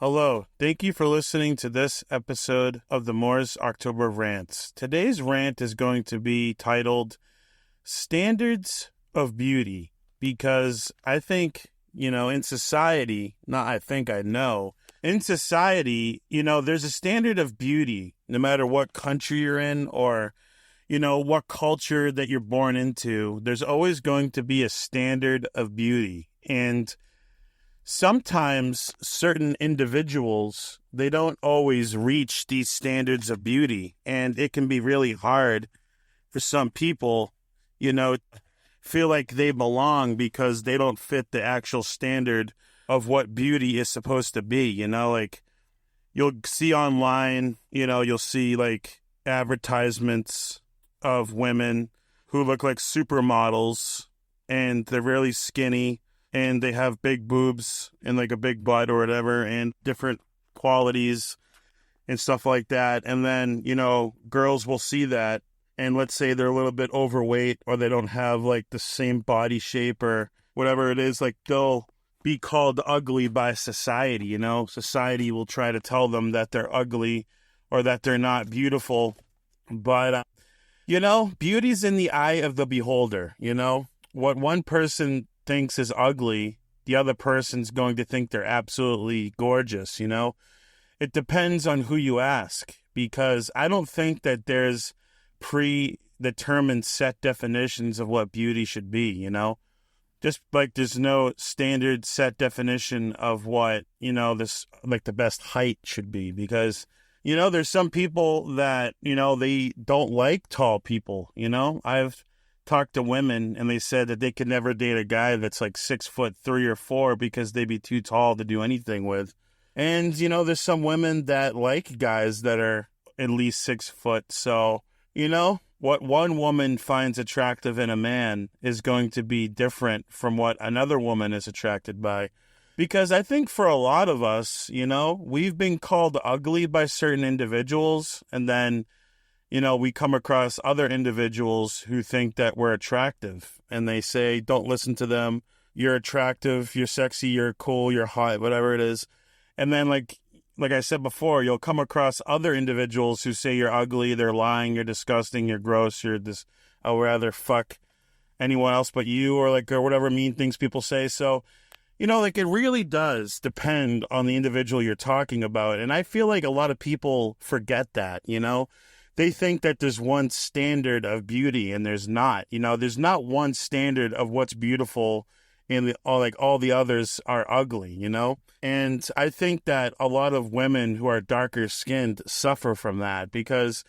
Hello, thank you for listening to this episode of the Moore's October Rants. Today's rant is going to be titled Standards of Beauty, because I think, in society, in society, there's a standard of beauty, no matter what country you're in or, what culture that you're born into, there's always going to be a standard of beauty. And sometimes certain individuals, they don't always reach these standards of beauty, and it can be really hard for some people, feel like they belong because they don't fit the actual standard of what beauty is supposed to be. Like you'll see online, you'll see like advertisements of women who look like supermodels and they're really skinny and they have big boobs and like a big butt or whatever and different qualities and stuff like that. And then, girls will see that and let's say they're a little bit overweight or they don't have like the same body shape or whatever it is, like they'll be called ugly by society. Society will try to tell them that they're ugly or that they're not beautiful. But, beauty's in the eye of the beholder. What one person thinks is ugly, the other person's going to think they're absolutely gorgeous. It depends on who you ask, because I don't think that there's predetermined set definitions of what beauty should be. Just like there's no standard set definition of what, this like the best height should be, because there's some people that, they don't like tall people. I've talked to women and they said that they could never date a guy that's like 6'3" or 4" because they'd be too tall to do anything with. And, there's some women that like guys that are at least 6 foot. So, what one woman finds attractive in a man is going to be different from what another woman is attracted by. Because I think for a lot of us, we've been called ugly by certain individuals, and then we come across other individuals who think that we're attractive and they say, don't listen to them. You're attractive, you're sexy, you're cool, you're hot, whatever it is. And then like I said before, you'll come across other individuals who say you're ugly, they're lying, you're disgusting, you're gross, you're this, I'd rather fuck anyone else but you, or whatever mean things people say. So, it really does depend on the individual you're talking about. And I feel like a lot of people forget that, They think that there's one standard of beauty, and there's not. There's not one standard of what's beautiful, and all the others are ugly. And I think that a lot of women who are darker skinned suffer from that, because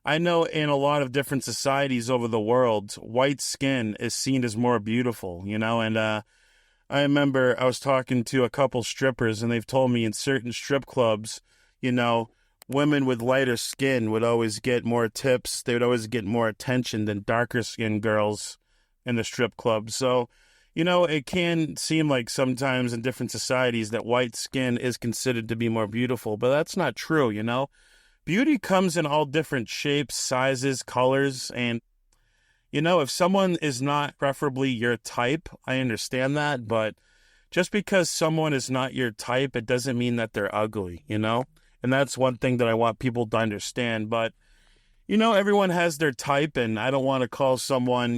I know in a lot of different societies over the world, white skin is seen as more beautiful. And I remember I was talking to a couple strippers, and they've told me in certain strip clubs, women with lighter skin would always get more tips. They would always get more attention than darker skinned girls in the strip club. So, it can seem like sometimes in different societies that white skin is considered to be more beautiful, but that's not true. Beauty comes in all different shapes, sizes, colors. And, if someone is not preferably your type, I understand that. But just because someone is not your type, it doesn't mean that they're ugly, And that's one thing that I want people to understand. But, everyone has their type, and I don't want to call someone,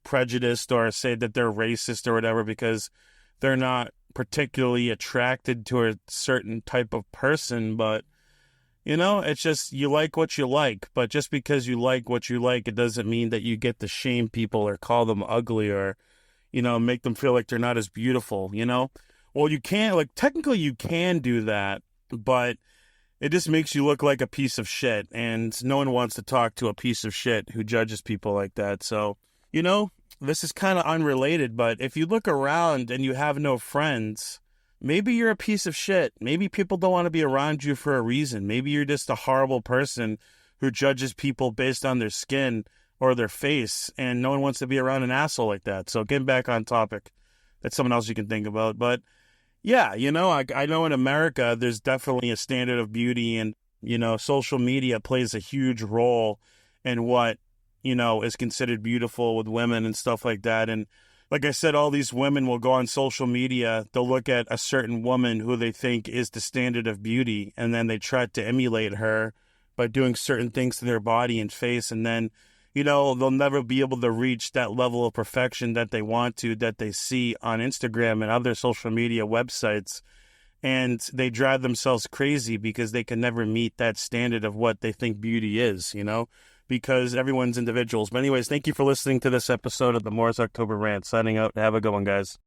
prejudiced or say that they're racist or whatever because they're not particularly attracted to a certain type of person. But, it's just you like what you like. But just because you like what you like, it doesn't mean that you get to shame people or call them ugly or, make them feel like they're not as beautiful, Well, you can't, technically you can do that, but it just makes you look like a piece of shit, and no one wants to talk to a piece of shit who judges people like that. So, this is kind of unrelated, but if you look around and you have no friends, maybe you're a piece of shit. Maybe people don't want to be around you for a reason. Maybe you're just a horrible person who judges people based on their skin or their face, and no one wants to be around an asshole like that. So getting back on topic, that's something else you can think about. But yeah, I know in America, there's definitely a standard of beauty, and, social media plays a huge role in what, is considered beautiful with women and stuff like that. And like I said, all these women will go on social media. They'll look at a certain woman who they think is the standard of beauty, and then they try to emulate her by doing certain things to their body and face. And then, they'll never be able to reach that level of perfection that they want to, that they see on Instagram and other social media websites. And they drive themselves crazy because they can never meet that standard of what they think beauty is, because everyone's individuals. But anyways, thank you for listening to this episode of the Moore's October Rant. Signing out. Have a good one, guys.